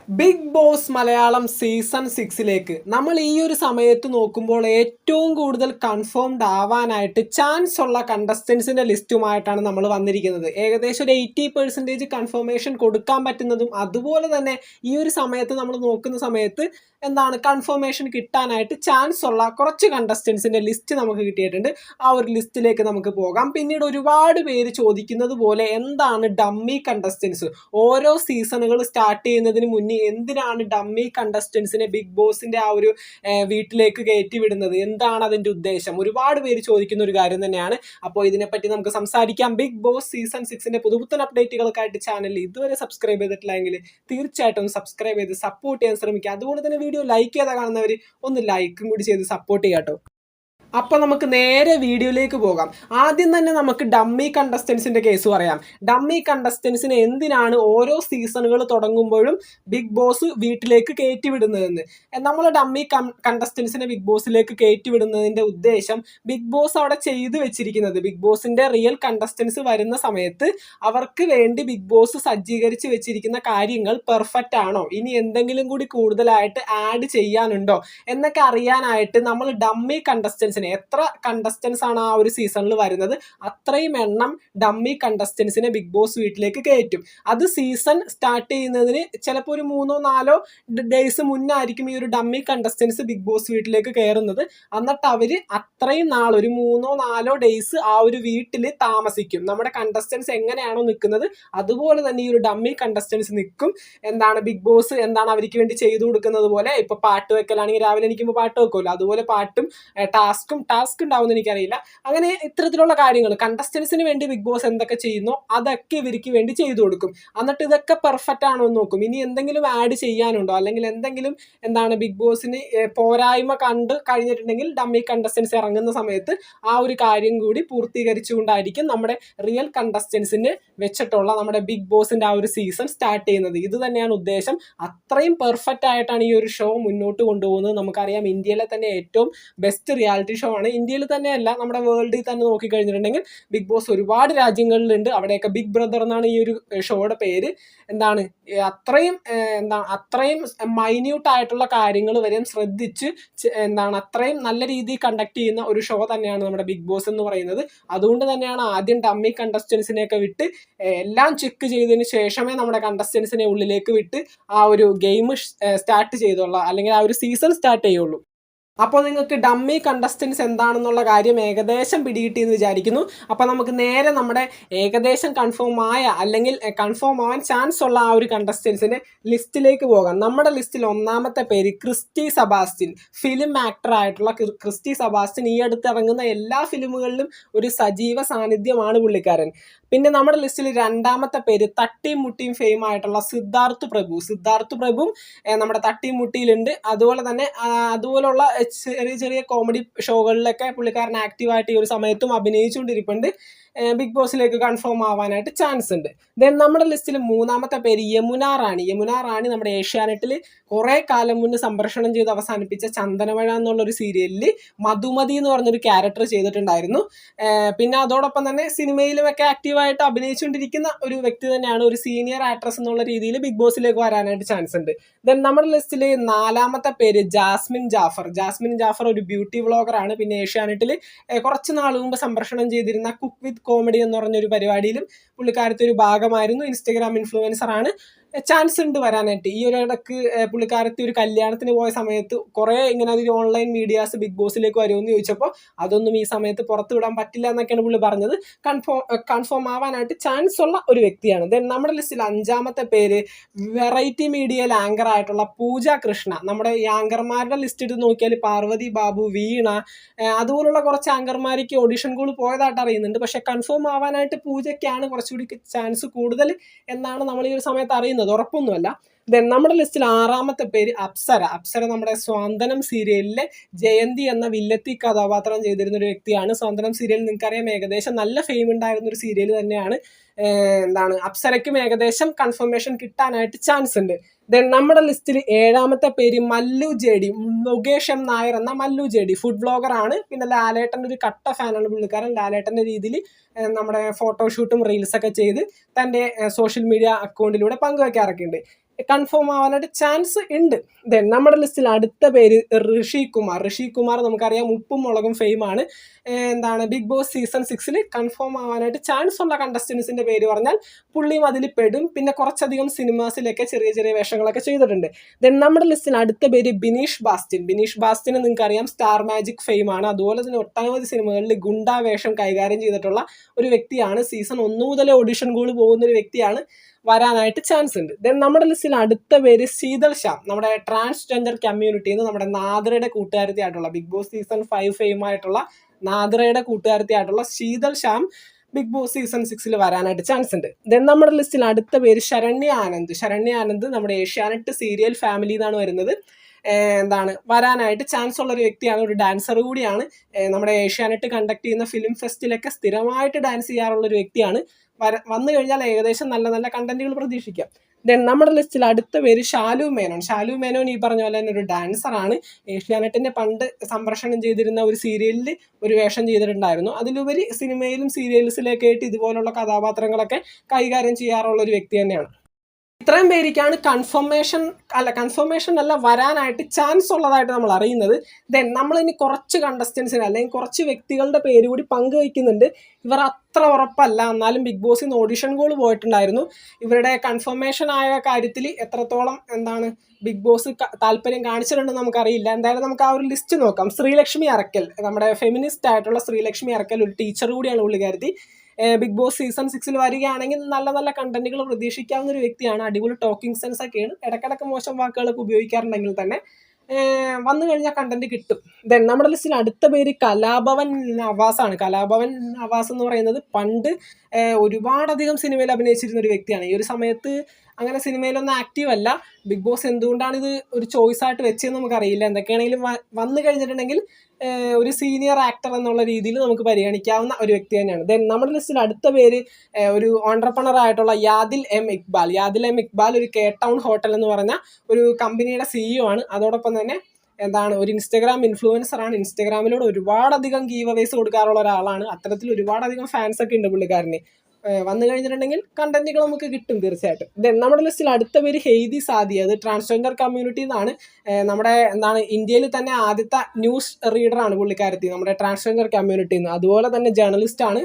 Big boss Malayalam season 6ലേക്ക് നമ്മൾ ഈ ഒരു സമയത്ത് നോക്കുമ്പോൾ ഏറ്റവും കൂടുതൽ കൺഫേംഡ് ആവാനായിട്ട് ചാൻസ് ഉള്ള കണ്ടസ്റ്റൻസിന്റെ ലിസ്റ്റുമായിട്ടാണ് നമ്മൾ വന്നിരിക്കുന്നത്. ഏകദേശം ഒരു 80% കൺഫർമേഷൻ കൊടുക്കാൻ പറ്റുന്നതും അതുപോലെ തന്നെ ഈ ഒരു സമയത്ത് നമ്മൾ നോക്കുന്ന സമയത്ത് കൺഫർമേഷൻ കിട്ടാനായിട്ട് ചാൻസ് ഉള്ള കുറച്ച് കണ്ടസ്റ്റൻസിന്റെ ലിസ്റ്റ് നമുക്ക് കിട്ടിയിട്ടുണ്ട്. ആ ഒരു ലിസ്റ്റിലേക്ക് നമുക്ക് പോകാം. പിന്നീട് ഒരുപാട് പേര് ചോദിക്കുന്നത് പോലെ എന്താണ് ഡമ്മി കണ്ടസ്റ്റൻസ്, ഓരോ സീസണുകൾ സ്റ്റാർട്ട് ചെയ്യുന്നതിന് മുന്നേ എന്തിനാണ് ഡമ്മി കണ്ടസ്റ്റൻസിനെ ബിഗ് ബോസിന്റെ ആ ഒരു വീട്ടിലേക്ക് കയറ്റി വിടുന്നത്, എന്താണ് അതിന്റെ ഉദ്ദേശം, ഒരുപാട് പേര് ചോദിക്കുന്ന ഒരു കാര്യം തന്നെയാണ്. അപ്പോൾ ഇതിനെപ്പറ്റി നമുക്ക് സംസാരിക്കാം. ബിഗ് ബോസ് സീസൺ 6ന്റെ പുതുപുത്തൻ അപ്ഡേറ്റുകൾക്കായിട്ട് ചാനൽ ഇതുവരെ സബ്സ്ക്രൈബ് ചെയ്തിട്ടില്ലെങ്കിൽ തീർച്ചയായിട്ടും സബ്സ്ക്രൈബ് ചെയ്ത് സപ്പോർട്ട് ചെയ്യാൻ ശ്രമിക്കുക. അതുപോലെ തന്നെ വീഡിയോ ലൈക്ക് ചെയ്താൽ കാണുന്നവർ ഒന്ന് ലൈക്കും കൂടി ചെയ്ത് സപ്പോർട്ട് ചെയ്യാം കേട്ടോ. അപ്പോൾ നമുക്ക് നേരെ വീഡിയോയിലേക്ക് പോകാം. ആദ്യം തന്നെ നമുക്ക് ഡമ്മി കണ്ടസ്റ്റൻസിന്റെ കേസ് പറയാം. ഡമ്മി കണ്ടസ്റ്റൻസിന് എന്തിനാണ് ഓരോ സീസണുകൾ തുടങ്ങുമ്പോഴും ബിഗ് ബോസ് വീട്ടിലേക്ക് കയറ്റി വിടുന്നതെന്ന്. നമ്മൾ ഡമ്മി കണ്ടസ്റ്റൻസിനെ ബിഗ് ബോസിലേക്ക് കയറ്റി വിടുന്നതിന്റെ ഉദ്ദേശം ബിഗ് ബോസ് അവിടെ ചെയ്തു വെച്ചിരിക്കുന്നത്, ബിഗ് ബോസിന്റെ റിയൽ കണ്ടസ്റ്റൻസ് വരുന്ന സമയത്ത് അവർക്ക് വേണ്ടി ബിഗ് ബോസ് സജ്ജീകരിച്ച് വെച്ചിരിക്കുന്ന കാര്യങ്ങൾ പെർഫെക്റ്റ് ആണോ, ഇനി എന്തെങ്കിലും കൂടി കൂടുതലായിട്ട് ആഡ് ചെയ്യാനുണ്ടോ എന്നൊക്കെ അറിയാനായിട്ട് നമ്മൾ ഡമ്മി കണ്ടസ്റ്റൻസിനെ, എത്ര കണ്ടസ്റ്റൻസ് ആണ് ആ ഒരു സീസണിൽ വരുന്നത് അത്രയും എണ്ണം ഡമ്മി കണ്ടസ്റ്റൻസിനെ ബിഗ് ബോസ് വീട്ടിലേക്ക് കയറ്റും. അത് സീസൺ സ്റ്റാർട്ട് ചെയ്യുന്നതിന് ചിലപ്പോൾ ഒരു 3-4 ഡേയ്സ് മുന്നായിരിക്കും ഈ ഒരു ഡമ്മി കണ്ടസ്റ്റൻസ് ബിഗ് ബോസ് വീട്ടിലേക്ക് കയറുന്നത്. എന്നിട്ട് അവര് അത്രയും നാൾ, ഒരു 3-4 ഡേയ്സ് ആ ഒരു വീട്ടിൽ താമസിക്കും. നമ്മുടെ കണ്ടസ്റ്റൻസ് എങ്ങനെയാണോ നിൽക്കുന്നത് അതുപോലെ തന്നെ ഈ ഒരു ഡമ്മി കണ്ടസ്റ്റൻസ് നിൽക്കും. ബിഗ് ബോസ് അവർക്ക് വേണ്ടി ചെയ്തു കൊടുക്കുന്നത് പോലെ, ഇപ്പൊ പാട്ട് വെക്കലാണെങ്കിൽ രാവിലെ എണീക്കുമ്പോൾ പാട്ട് വെക്കുമല്ലോ, അതുപോലെ പാട്ടും ടാസ്ക് ഉണ്ടാവുമെന്ന് എനിക്കറിയില്ല. അങ്ങനെ ഇത്തരത്തിലുള്ള കാര്യങ്ങൾ കണ്ടസ്റ്റൻസിന് വേണ്ടി ബിഗ് ബോസ് എന്തൊക്കെ ചെയ്യുന്നോ അതൊക്കെ ഇവർക്ക് വേണ്ടി ചെയ്തു കൊടുക്കും. എന്നിട്ട് ഇതൊക്കെ പെർഫെക്റ്റ് ആണോ എന്ന് നോക്കും. ഇനി എന്തെങ്കിലും ആഡ് ചെയ്യാനുണ്ടോ, അല്ലെങ്കിൽ എന്തെങ്കിലും ബിഗ് ബോസിന് പോരായ്മ കണ്ട് കഴിഞ്ഞിട്ടുണ്ടെങ്കിൽ ഡമ്മി കണ്ടസ്റ്റൻസ് ഇറങ്ങുന്ന സമയത്ത് ആ ഒരു കാര്യം കൂടി പൂർത്തീകരിച്ചുകൊണ്ടായിരിക്കും നമ്മുടെ റിയൽ കണ്ടസ്റ്റൻസിന് വെച്ചിട്ടുള്ള നമ്മുടെ ബിഗ് ബോസിന്റെ ആ ഒരു സീസൺ സ്റ്റാർട്ട് ചെയ്യുന്നത്. ഇത് തന്നെയാണ് ഉദ്ദേശം. അത്രയും പെർഫെക്റ്റ് ആയിട്ടാണ് ഈ ഒരു ഷോ മുന്നോട്ട് കൊണ്ടുപോകുന്നത്. നമുക്കറിയാം, ഇന്ത്യയിലെ തന്നെ ഏറ്റവും ബെസ്റ്റ് റിയാലിറ്റി ഷോ ആണ്. ഇന്ത്യയിൽ തന്നെയല്ല, നമ്മുടെ വേൾഡിൽ തന്നെ നോക്കിക്കഴിഞ്ഞിട്ടുണ്ടെങ്കിൽ ബിഗ് ബോസ് ഒരുപാട് രാജ്യങ്ങളിലുണ്ട്. അവിടെയൊക്കെ ബിഗ് ബ്രദർ എന്നാണ് ഈ ഒരു ഷോയുടെ പേര്. അത്രയും മൈന്യൂട്ട് ആയിട്ടുള്ള കാര്യങ്ങൾ വരെയും ശ്രദ്ധിച്ച് അത്രയും നല്ല രീതിയിൽ കണ്ടക്ട് ചെയ്യുന്ന ഒരു ഷോ തന്നെയാണ് നമ്മുടെ ബിഗ് ബോസ് എന്ന് പറയുന്നത്. അതുകൊണ്ട് തന്നെയാണ് ആദ്യം ഡമ്മി കണ്ടസ്റ്റൻസിനെയൊക്കെ വിട്ട് എല്ലാം ചെക്ക് ചെയ്തതിന് ശേഷമേ നമ്മുടെ കണ്ടസ്റ്റൻസിനെ ഉള്ളിലേക്ക് വിട്ട് ആ ഒരു ഗെയിം സ്റ്റാർട്ട് ചെയ്തുള്ള, അല്ലെങ്കിൽ ആ ഒരു സീസൺ സ്റ്റാർട്ട് ചെയ്യുള്ളൂ. അപ്പോൾ നിങ്ങൾക്ക് ഡമ്മി കണ്ടസ്റ്റൻസ് എന്താണെന്നുള്ള കാര്യം ഏകദേശം പിടികിട്ടിയെന്ന് വിചാരിക്കുന്നു. അപ്പോൾ നമുക്ക് നേരെ നമ്മുടെ ഏകദേശം കൺഫേം ആയ, അല്ലെങ്കിൽ കൺഫേം ആവാൻ ചാൻസ് ഉള്ള ആ ഒരു കണ്ടസ്റ്റൻസിൻ്റെ ലിസ്റ്റിലേക്ക് പോകാം. നമ്മുടെ ലിസ്റ്റിൽ ഒന്നാമത്തെ പേര് ക്രിസ്റ്റി സെബാസ്റ്റ്യൻ. ഫിലിം ആക്ടർ ആയിട്ടുള്ള ക്രിസ്റ്റി സെബാസ്റ്റ്യൻ ഈ അടുത്ത് ഇറങ്ങുന്ന എല്ലാ ഫിലിമുകളിലും ഒരു സജീവ സാന്നിധ്യമാണ് പുള്ളിക്കാരൻ. പിന്നെ നമ്മുടെ ലിസ്റ്റിൽ രണ്ടാമത്തെ പേര് തട്ടിയും മുട്ടിയും ഫെയിം ആയിട്ടുള്ള സിദ്ധാർത്ഥ് പ്രഭു നമ്മുടെ തട്ടിയും മുട്ടിയിലുണ്ട്. അതുപോലെ തന്നെ അതുപോലുള്ള ചെറിയ ചെറിയ കോമഡി ഷോകളിലൊക്കെ പുള്ളിക്കാരൻ ആക്റ്റീവായിട്ട് ഈ ഒരു സമയത്തും അഭിനയിച്ചുകൊണ്ടിരിപ്പുണ്ട്. ബിഗ് ബോസിലേക്ക് കൺഫേം ആവാനായിട്ട് ചാൻസ് ഉണ്ട്. ദെൻ നമ്മുടെ ലിസ്റ്റിൽ മൂന്നാമത്തെ പേര് യമുന റാണി നമ്മുടെ ഏഷ്യാനെറ്റിൽ കുറേ കാലം മുന്നേ സംപ്രേഷണം ചെയ്ത് അവസാനിപ്പിച്ച ചന്ദനമഴ എന്നുള്ളൊരു സീരിയലിൽ മധുമതി എന്ന് പറഞ്ഞൊരു ക്യാരക്ടർ ചെയ്തിട്ടുണ്ടായിരുന്നു. പിന്നെ അതോടൊപ്പം തന്നെ സിനിമയിലുമൊക്കെ ആക്റ്റീവായിട്ട് അഭിനയിച്ചുകൊണ്ടിരിക്കുന്ന ഒരു വ്യക്തി തന്നെയാണ്. ഒരു സീനിയർ ആക്ട്രസ് എന്നുള്ള രീതിയിൽ ബിഗ് ബോസിലേക്ക് വരാനായിട്ട് ചാൻസ് ഉണ്ട്. ദെൻ നമ്മുടെ ലിസ്റ്റിൽ നാലാമത്തെ പേര് ജാസ്മിൻ ജാഫർ ഒരു ബ്യൂട്ടി വ്ളോഗറാണ്. പിന്നെ ഏഷ്യാനെറ്റിൽ കുറച്ച് നാൾ മുമ്പ് സംപ്രേഷണം ചെയ്തിരുന്ന കുക്ക് വിത്ത് കോമഡി എന്ന് പറഞ്ഞൊരു പരിപാടിയിലും പുള്ളിക്കാരത്തെ ഒരു ഭാഗമായിരുന്നു. ഇൻസ്റ്റഗ്രാം ഇൻഫ്ലുവൻസർ ആണ്. ചാൻസ് ഉണ്ട് വരാനായിട്ട്. ഈ ഒരു ഇടക്ക് പുള്ളിക്കാരത്തി ഒരു കല്യാണത്തിന് പോയ സമയത്ത് കുറേ ഇങ്ങനെ ഒരു ഓൺലൈൻ മീഡിയാസ് ബിഗ് ബോസിലേക്ക് വരുമെന്ന് ചോദിച്ചപ്പോൾ അതൊന്നും ഈ സമയത്ത് പുറത്തു വിടാൻ പറ്റില്ല എന്നൊക്കെയാണ് പുള്ളി പറഞ്ഞത്. കൺഫേം ആവാനായിട്ട് ചാൻസ് ഉള്ള ഒരു വ്യക്തിയാണ്. ദെൻ നമ്മുടെ ലിസ്റ്റിൽ അഞ്ചാമത്തെ പേര് വെറൈറ്റി മീഡിയയിൽ ആങ്കർ ആയിട്ടുള്ള പൂജ കൃഷ്ണ. നമ്മുടെ ഈ ആങ്കർമാരുടെ ലിസ്റ്റ് എടുത്ത് നോക്കിയാൽ പാർവതി ബാബു, വീണ, അതുപോലുള്ള കുറച്ച് ആങ്കർമാർക്ക് ഓഡിഷൻ കോൾ പോയതായിട്ട് അറിയുന്നുണ്ട്. പക്ഷെ കൺഫേം ആവാനായിട്ട് പൂജയ്ക്കാണ് കുറച്ചുകൂടി ചാൻസ് കൂടുതൽ എന്നാണ് നമ്മൾ ഈ ഒരു സമയത്ത് അറിയുന്നത്. ഉറപ്പൊന്നുമല്ല. ദെൻ നമ്മുടെ ലിസ്റ്റിൽ ആറാമത്തെ പേര് അപ്സര നമ്മുടെ സ്വാന്തനം സീരിയലിലെ ജയന്തി എന്ന വില്ലത്തി കഥാപാത്രം ചെയ്തിരുന്ന ഒരു വ്യക്തിയാണ്. സ്വാന്തനം സീരിയൽ നിങ്ങൾക്കറിയാം, ഏകദേശം നല്ല ഫെയിം ഉണ്ടായിരുന്ന ഒരു സീരിയൽ തന്നെയാണ്. അപ്സരയ്ക്കും ഏകദേശം കൺഫർമേഷൻ കിട്ടാനായിട്ട് ചാൻസ് ഉണ്ട്. ദെൻ നമ്മുടെ ലിസ്റ്റിൽ ഏഴാമത്തെ പേര് മല്ലു ജെഡി, മുകേഷ് എം നായർ എന്ന മല്ലു ജെഡി ഫുഡ് ബ്ലോഗറാണ്. പിന്നെ ലാലേട്ടൻ്റെ ഒരു കട്ട ഫാനാണ് പുള്ളിക്കാരൻ. ലാലേട്ടൻ്റെ രീതിയിൽ നമ്മുടെ ഫോട്ടോഷൂട്ടും റീൽസൊക്കെ ചെയ്ത് തൻ്റെ സോഷ്യൽ മീഡിയ അക്കൗണ്ടിലൂടെ പങ്കുവയ്ക്കാറൊക്കെ ഉണ്ട്. കൺഫേം ആവാനായിട്ട് ചാൻസ് ഉണ്ട്. ദെൻ നമ്മുടെ ലിസ്റ്റിൽ അടുത്ത പേര് ഋഷി കുമാർ. ഋഷി കുമാർ നമുക്കറിയാം ഉപ്പും മുളകും ഫെയിമാണ്. ബിഗ് ബോസ് സീസൺ 6 കൺഫേം ആവാനായിട്ട് ചാൻസ് ഉള്ള കണ്ടസ്റ്റൻസിന്റെ പേര് പറഞ്ഞാൽ പുള്ളിയും അതിൽ പെടും. പിന്നെ കുറച്ചധികം സിനിമാസിലൊക്കെ ചെറിയ ചെറിയ വേഷങ്ങളൊക്കെ ചെയ്തിട്ടുണ്ട്. ദെൻ നമ്മുടെ ലിസ്റ്റിൽ അടുത്ത പേര് ബിനീഷ് ബാസ്റ്റിൻ. ബിനീഷ് ബാസ്റ്റിനെ നിങ്ങൾക്കറിയാം സ്റ്റാർ മാജിക് ഫെയിമാണ്. അതുപോലെ തന്നെ ഒട്ടനവധി സിനിമകളിൽ ഗുണ്ടാ വേഷം കൈകാര്യം ചെയ്തിട്ടുള്ള ഒരു വ്യക്തിയാണ്. സീസൺ 1 മുതൽ ഓഡിഷൻ കോൾ പോകുന്ന ഒരു വ്യക്തിയാണ്. വരാനായിട്ട് ചാൻസ് ഉണ്ട്. ദെൻ നമ്മുടെ ലിസ്റ്റിൽ അടുത്ത പേര് ശീതൾ ശ്യാം. നമ്മുടെ ട്രാൻസ്ജെൻഡർ കമ്മ്യൂണിറ്റിയിൽ നിന്ന് നമ്മുടെ നാദ്രയുടെ കൂട്ടുകാരത്തിയായിട്ടുള്ള ബിഗ് ബോസ് സീസൺ 5 ഫെയിമായിട്ടുള്ള നാദ്രയുടെ കൂട്ടുകാരത്തിയായിട്ടുള്ള Sheethal Shyam Big boss season 6 വരാനായിട്ട് ചാൻസ് ഉണ്ട്. ദെൻ നമ്മുടെ ലിസ്റ്റിൽ അടുത്ത പേര് ശരണ്യ ആനന്ദ്. ശരണ്യ ആനന്ദ് നമ്മുടെ ഏഷ്യാനെറ്റ് സീരിയൽ ഫാമിലി എന്നാണ് വരുന്നത്. വരാനായിട്ട് ചാൻസ് ഉള്ള ഒരു വ്യക്തിയാണ്. ഒരു ഡാൻസർ കൂടിയാണ്. നമ്മുടെ ഏഷ്യാനെറ്റ് കണ്ടക്ട് ചെയ്യുന്ന ഫിലിം ഫെസ്റ്റിലൊക്കെ സ്ഥിരമായിട്ട് ഡാൻസ് ചെയ്യാറുള്ള ഒരു വ്യക്തിയാണ്. വന്നു കഴിഞ്ഞാൽ ഏകദേശം നല്ല നല്ല കണ്ടന്റുകൾ പ്രതീക്ഷിക്കാം. ദെൻ നമ്മുടെ ലിസ്റ്റിൽ അടുത്ത പേര് ഷാലു മേനോൻ. ഷാലു മേനോൻ ഈ പറഞ്ഞ പോലെ തന്നെ ഒരു ഡാൻസറാണ്. ഏഷ്യാനെറ്റിന്റെ പണ്ട് സംപ്രേഷണം ചെയ്തിരുന്ന ഒരു സീരിയലിൽ ഒരു വേഷം ചെയ്തിട്ടുണ്ടായിരുന്നു. അതിലുപരി സിനിമയിലും സീരിയൽസിലൊക്കെ ആയിട്ട് ഇതുപോലുള്ള കഥാപാത്രങ്ങളൊക്കെ കൈകാര്യം ചെയ്യാറുള്ള ഒരു വ്യക്തി തന്നെയാണ്. ഇത്രയും പേരിക്കാണ് കൺഫർമേഷൻ അല്ല വരാനായിട്ട് ചാൻസ് ഉള്ളതായിട്ട് നമ്മൾ അറിയുന്നത്. ദെൻ നമ്മൾ ഇനി കുറച്ച് കണ്ടസ്റ്റൻസിന് അല്ലെങ്കിൽ കുറച്ച് വ്യക്തികളുടെ പേര് കൂടി പങ്കുവയ്ക്കുന്നുണ്ട്. ഇവർ അത്ര ഉറപ്പല്ല, എന്നാലും ബിഗ് ബോസിൽ നിന്ന് ഓഡിഷൻ കോൾ പോയിട്ടുണ്ടായിരുന്നു. ഇവരുടെ കൺഫർമേഷൻ ആയ കാര്യത്തിൽ എത്രത്തോളം ബിഗ് ബോസ് താല്പര്യം കാണിച്ചിട്ടുണ്ടെന്ന് നമുക്കറിയില്ല. എന്തായാലും നമുക്ക് ആ ഒരു ലിസ്റ്റ് നോക്കാം. ശ്രീലക്ഷ്മി അറക്കൽ, നമ്മുടെ ഫെമിനിസ്റ്റ് ആയിട്ടുള്ള ശ്രീലക്ഷ്മി അറക്കൽ, ഒരു ടീച്ചർ കൂടിയാണ് പുള്ളിക്കാരത്തി. ബിഗ് ബോസ് സീസൺ 6 വരികയാണെങ്കിൽ നല്ല നല്ല കണ്ടന്റുകൾ പ്രതീക്ഷിക്കാവുന്ന ഒരു വ്യക്തിയാണ്. അടിപൊളി ടോക്കിംഗ് സെൻസ് ഒക്കെയാണ്. ഇടയ്ക്കിടയ്ക്ക് മോശം വാക്കുകളൊക്കെ ഉപയോഗിക്കാറുണ്ടെങ്കിൽ തന്നെ വന്നു കഴിഞ്ഞാൽ കണ്ടന്റ് കിട്ടും. ദെൻ നമ്മുടെ ലിസ്റ്റിൽ അടുത്ത പേര് കലാഭവൻ നവാസാണ്. കലാഭവൻ നവാസ് എന്ന് പറയുന്നത് പണ്ട് ഒരുപാടധികം സിനിമയിൽ അഭിനയിച്ചിരുന്ന ഒരു വ്യക്തിയാണ്. ഈ ഒരു സമയത്ത് അങ്ങനെ സിനിമയിലൊന്നും ആക്റ്റീവ് അല്ല. ബിഗ് ബോസ് എന്തുകൊണ്ടാണ് ഇത് ഒരു ചോയ്സ് ആയിട്ട് വെച്ചതെന്ന് നമുക്കറിയില്ല. എന്തൊക്കെയാണെങ്കിലും വന്നു കഴിഞ്ഞിട്ടുണ്ടെങ്കിൽ ഒരു സീനിയർ ആക്ടർ എന്നുള്ള രീതിയിൽ നമുക്ക് പരിഗണിക്കാവുന്ന ഒരു വ്യക്തി തന്നെയാണ്. ദെൻ നമ്മുടെ ലിസ്റ്റിൽ അടുത്ത പേര് ഒരു ഓൺട്രപ്രണർ ആയിട്ടുള്ള യാദിൽ എം ഇക്ബാൽ. യാദിൽ എം ഇക്ബാൽ ഒരു കെ ടൗൺ ഹോട്ടൽ എന്ന് പറഞ്ഞ ഒരു കമ്പനിയുടെ CEO ആണ്. അതോടൊപ്പം തന്നെ ഒരു ഇൻസ്റ്റഗ്രാം ഇൻഫ്ലുവൻസർ ആണ്. ഇൻസ്റ്റഗ്രാമിലൂടെ ഒരുപാടധികം ഗീവ് അവേസ് കൊടുക്കാറുള്ള ഒരാളാണ്. അത്തരത്തിൽ ഒരുപാടധികം ഫാൻസ് ഒക്കെ ഉണ്ട് പുള്ളിക്കാരന്. വന്നു കഴിഞ്ഞിട്ടുണ്ടെങ്കിൽ കണ്ടന്റുകൾ നമുക്ക് കിട്ടും തീർച്ചയായിട്ടും. ദെൻ നമ്മുടെ ലിസ്റ്റിൽ അടുത്ത പേര് ഹെയ്തി സാദിയ. അത് ട്രാൻസ്ജെൻഡർ കമ്മ്യൂണിറ്റി എന്നാണ്. നമ്മുടെ ഇന്ത്യയിൽ തന്നെ ആദ്യത്തെ ന്യൂസ് റീഡറാണ് പുള്ളിക്കാരത്തി, നമ്മുടെ ട്രാൻസ്ജെൻഡർ കമ്മ്യൂണിറ്റിയിൽ നിന്ന്. അതുപോലെ തന്നെ ജേർണലിസ്റ്റ് ആണ്.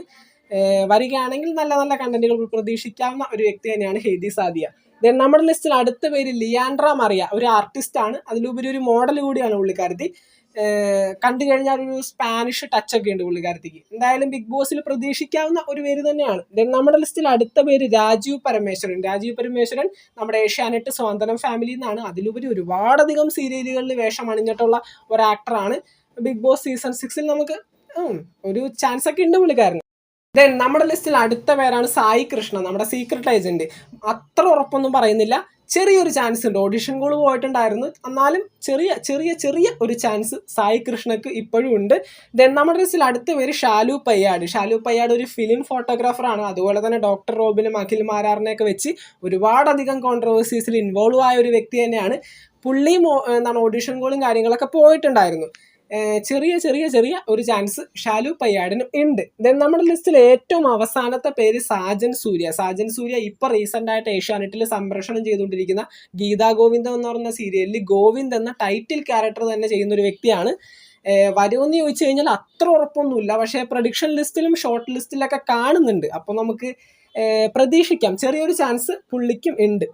വരികയാണെങ്കിൽ നല്ല നല്ല കണ്ടന്റുകൾ പ്രതീക്ഷിക്കാവുന്ന ഒരു വ്യക്തി തന്നെയാണ് ഹെയ്തി സാദിയ. ദെൻ നമ്മുടെ ലിസ്റ്റിൽ അടുത്ത പേര് ലിയാൻഡ്ര മറിയ. ഒരു ആർട്ടിസ്റ്റ് ആണ്. അതിലുപരി ഒരു മോഡൽ കൂടിയാണ് പുള്ളിക്കാരത്തി. കണ്ടു കഴിഞ്ഞാൽ ഒരു സ്പാനിഷ് ടച്ച് ഒക്കെ ഉണ്ട് പുള്ളിക്കാരത്തിക്ക്. എന്തായാലും ബിഗ് ബോസിൽ പ്രതീക്ഷിക്കാവുന്ന ഒരു പേര് തന്നെയാണ്. ദെൻ നമ്മുടെ ലിസ്റ്റിൽ അടുത്ത പേര് രാജീവ് പരമേശ്വരൻ. രാജീവ് പരമേശ്വരൻ നമ്മുടെ ഏഷ്യാനെറ്റ് സ്വാതന്ത്ര്യം ഫാമിലി എന്നാണ്. അതിലുപരി ഒരുപാടധികം സീരിയലുകളിൽ വേഷം അണിഞ്ഞിട്ടുള്ള ഒരു ആക്ടറാണ്. ബിഗ് ബോസ് സീസൺ 6 നമുക്ക് ഒരു ചാൻസ് ഒക്കെ ഉണ്ട് പുള്ളിക്കാരന്. ദെൻ നമ്മുടെ ലിസ്റ്റിൽ അടുത്ത പേരാണ് സായി കൃഷ്ണ, നമ്മുടെ സീക്രട്ട് ഏജന്റ്. അത്ര ഉറപ്പൊന്നും പറയുന്നില്ല, ചെറിയൊരു ചാൻസ് ഉണ്ട്. ഓഡിഷൻ കോൾ പോയിട്ടുണ്ടായിരുന്നു, എന്നാലും ചെറിയ ചെറിയ ചെറിയ ഒരു ചാൻസ് സായി കൃഷ്ണക്ക് ഇപ്പോഴും ഉണ്ട്. ദെൻ നമ്മുടെ ലിസ്റ്റിൽ അടുത്ത പേര് ഷാലു പയ്യാട്. ഷാലു പയ്യാട് ഒരു ഫിലിം ഫോട്ടോഗ്രാഫറാണ്. അതുപോലെ തന്നെ ഡോക്ടർ റോബിനും അഖിൽ മാരാറിനെയൊക്കെ വെച്ച് ഒരുപാടധികം കോൺട്രവേഴ്സീസിൽ ഇൻവോൾവ് ആയ ഒരു വ്യക്തി തന്നെയാണ്. പുള്ളിയും ഓഡിഷൻ കോളും കാര്യങ്ങളൊക്കെ പോയിട്ടുണ്ടായിരുന്നു. ചെറിയ ചെറിയ ചെറിയ ഒരു ചാൻസ് ഷാലു പയ്യാടിനും ഉണ്ട്. ദെൻ നമ്മുടെ ലിസ്റ്റിൽ ഏറ്റവും അവസാനത്തെ പേര് സാജൻ സൂര്യ. സാജൻ സൂര്യ ഇപ്പോൾ റീസെൻ്റ് ആയിട്ട് ഏഷ്യാനെറ്റിൽ സംപ്രേഷണം ചെയ്തുകൊണ്ടിരിക്കുന്ന ഗീതാ ഗോവിന്ദം എന്ന് പറഞ്ഞ സീരിയലിൽ ഗോവിന്ദ് എന്ന ടൈറ്റിൽ ക്യാരക്ടർ തന്നെ ചെയ്യുന്ന ഒരു വ്യക്തിയാണ്. വരുമെന്ന് ചോദിച്ചു കഴിഞ്ഞാൽ അത്ര ഉറപ്പൊന്നുമില്ല, പക്ഷേ പ്രഡിക്ഷൻ ലിസ്റ്റിലും ഷോർട്ട് ലിസ്റ്റിലൊക്കെ കാണുന്നുണ്ട്. അപ്പോൾ നമുക്ക് പ്രതീക്ഷിക്കാം, ചെറിയൊരു ചാൻസ് പുള്ളിക്കും ഉണ്ട്.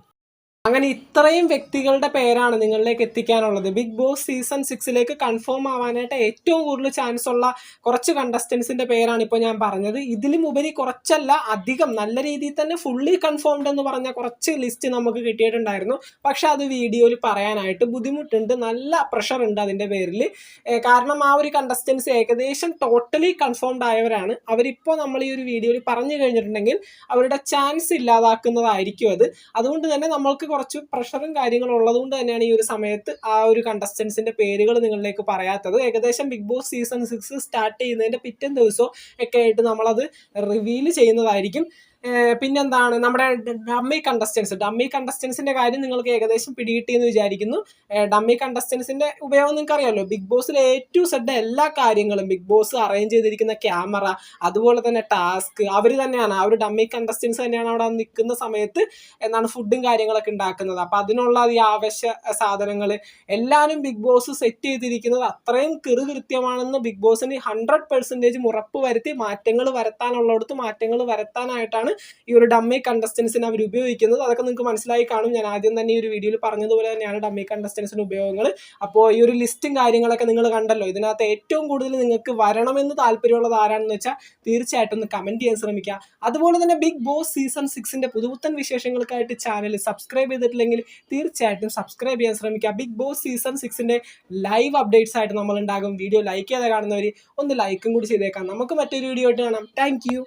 അങ്ങനെ ഇത്രയും വ്യക്തികളുടെ പേരാണ് നിങ്ങളിലേക്ക് എത്തിക്കാനുള്ളത്. ബിഗ് ബോസ് സീസൺ 6 കൺഫേം ആവാനായിട്ട് ഏറ്റവും കൂടുതൽ ചാൻസ് ഉള്ള കുറച്ച് കണ്ടസ്റ്റൻസിന്റെ പേരാണ് ഇപ്പോൾ ഞാൻ പറഞ്ഞത്. ഇതിലും ഉപരി കുറച്ചല്ല, അധികം നല്ല രീതിയിൽ തന്നെ ഫുള്ളി കൺഫേംഡ് എന്ന് പറഞ്ഞ കുറച്ച് ലിസ്റ്റ് നമുക്ക് കിട്ടിയിട്ടുണ്ടായിരുന്നു. പക്ഷെ അത് വീഡിയോയിൽ പറയാനായിട്ട് ബുദ്ധിമുട്ടുണ്ട്, നല്ല പ്രഷർ ഉണ്ട് അതിൻ്റെ പേരിൽ. കാരണം ആ ഒരു കണ്ടസ്റ്റൻസ് ഏകദേശം ടോട്ടലി കൺഫേംഡ് ആയവരാണ്. അവരിപ്പോൾ നമ്മൾ ഈ ഒരു വീഡിയോയിൽ പറഞ്ഞു കഴിഞ്ഞിട്ടുണ്ടെങ്കിൽ അവരുടെ ചാൻസ് ഇല്ലാതാക്കുന്നതായിരിക്കും അത്. അതുകൊണ്ട് തന്നെ നമ്മൾക്ക് കുറച്ച് പ്രഷറും കാര്യങ്ങളും ഉള്ളതുകൊണ്ട് തന്നെയാണ് ഈ ഒരു സമയത്ത് ആ ഒരു കണ്ടസ്റ്റൻസിന്റെ പേരുകൾ നിങ്ങളിലേക്ക് പറയാത്തത്. ഏകദേശം ബിഗ് ബോസ് സീസൺ 6 സ്റ്റാർട്ട് ചെയ്യുന്നതിന്റെ പിറ്റേ ദിവസവും ഒക്കെ ആയിട്ട് നമ്മളത് റിവീൽ ചെയ്യുന്നതായിരിക്കും. പിന്നെന്താണ് നമ്മുടെ ഡമ്മി കണ്ടസ്റ്റൻസിന്റെ കാര്യം നിങ്ങൾക്ക് ഏകദേശം പിടികിട്ടിയെന്ന് വിചാരിക്കുന്നു. ഡമ്മി കണ്ടസ്റ്റൻസിന്റെ ഉപയോഗം നിങ്ങൾക്ക് അറിയാമല്ലോ. ബിഗ് ബോസിലെ A to Z എല്ലാ കാര്യങ്ങളും ബിഗ് ബോസ് അറേഞ്ച് ചെയ്തിരിക്കുന്ന ക്യാമറ, അതുപോലെ തന്നെ ടാസ്ക്, അവർ തന്നെയാണ്, ആ ഒരു ഡമ്മി കണ്ടസ്റ്റൻസ് തന്നെയാണ് അവിടെ നിൽക്കുന്ന സമയത്ത് ഫുഡും കാര്യങ്ങളൊക്കെ ഉണ്ടാക്കുന്നത്. അപ്പം അതിനുള്ള ഈ ആവശ്യ സാധനങ്ങൾ എല്ലാവരും ബിഗ് ബോസ് സെറ്റ് ചെയ്തിരിക്കുന്നത് അത്രയും കൃത്യമാണെന്ന് ബിഗ് ബോസിന് 100% ഉറപ്പ് വരുത്തി മാറ്റങ്ങൾ വരുത്താനുള്ളിടത്ത് മാറ്റങ്ങൾ വരുത്താനായിട്ടാണ് ഈ ഒരു ഡമ്മി കണ്ടസ്റ്റൻസിനെ അവർ ഉപയോഗിക്കുന്നത്. അതൊക്കെ നിങ്ങൾക്ക് മനസ്സിലായി കാണും. ഞാൻ ആദ്യം തന്നെ ഈ ഒരു വീഡിയോയിൽ പറഞ്ഞതുപോലെ തന്നെയാണ് ഡമ്മി കണ്ടസ്റ്റൻസിന്റെ ഉപയോഗങ്ങൾ. അപ്പോൾ ഈ ഒരു ലിസ്റ്റും കാര്യങ്ങളൊക്കെ നിങ്ങൾ കണ്ടല്ലോ. ഇതിനകത്ത് ഏറ്റവും കൂടുതൽ നിങ്ങൾക്ക് വരണമെന്ന് താല്പര്യമുള്ളത് ആരാണെന്ന് വെച്ചാൽ തീർച്ചയായിട്ടും ഒന്ന് കമന്റ് ചെയ്യാൻ ശ്രമിക്കുക. അതുപോലെ തന്നെ ബിഗ് ബോസ് സീസൺ 6 പുതുപുത്തൻ വിശേഷങ്ങൾക്കായിട്ട് ചാനൽ സബ്സ്ക്രൈബ് ചെയ്തിട്ടില്ലെങ്കിൽ തീർച്ചയായിട്ടും സബ്സ്ക്രൈബ് ചെയ്യാൻ ശ്രമിക്കുക. Big boss season 6 live updates ആയിട്ട് നമ്മൾ ഉണ്ടാകും. വീഡിയോ ലൈക്ക് ചെയ്ത് കാണുന്നവർ ഒന്ന് ലൈക്കും കൂടി ചെയ്തേക്കാം. നമുക്ക് മറ്റൊരു വീഡിയോ ആയിട്ട് കാണാം. താങ്ക്